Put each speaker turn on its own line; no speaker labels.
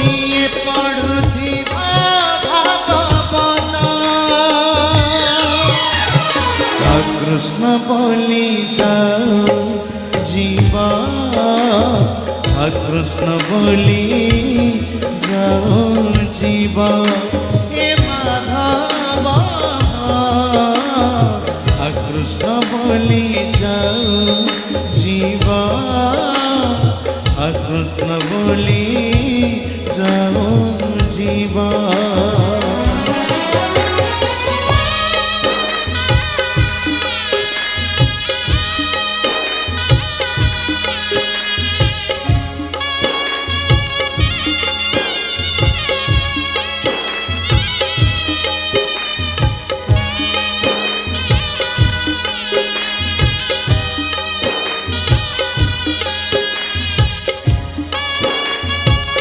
নিয়ে পড়ুথিব ভাগবত কৃষ্ণ বলি যাও জীবা কৃষ্ণ বলি যাও জীবা হে মাধব কৃষ্ণ বলি যাও জীবা কৃষ্ণ বলি যাও জীবা।